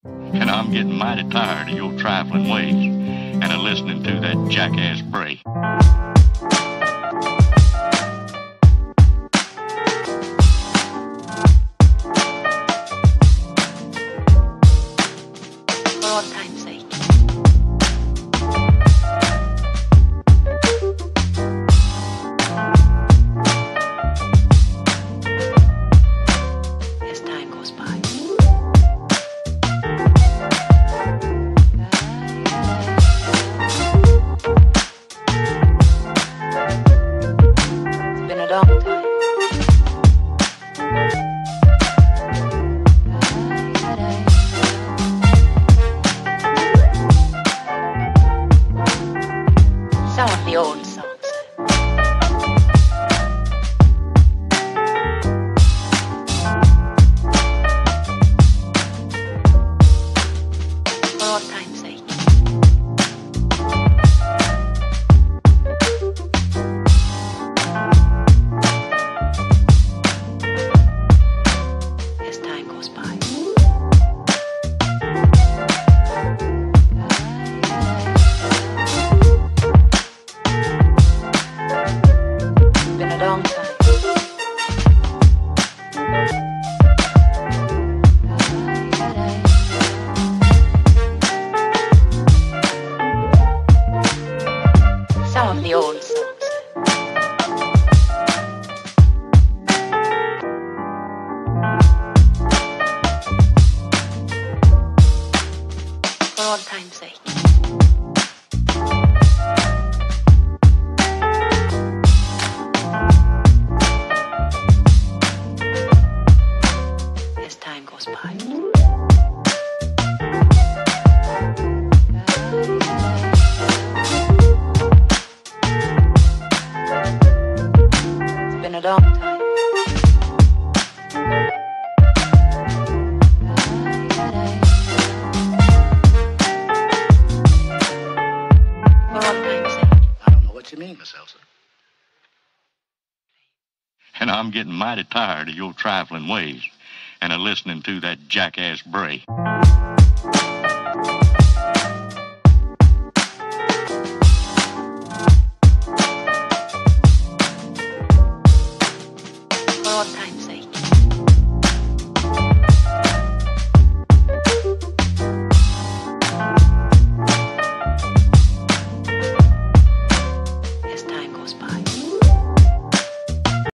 And I'm getting mighty tired of your trifling ways and of listening to that jackass bray. For all time's sake. As time goes by. It's been a long time. Some of the old songs. For all time's sake. As time goes by. It's been a long time. Some of the old songs. For all time's sake. As time goes by. It's been a long time. For all time's sake. I don't know what you mean, Miss Elsa. And I'm getting mighty tired of your trifling ways and of listening to that jackass bray. For all time's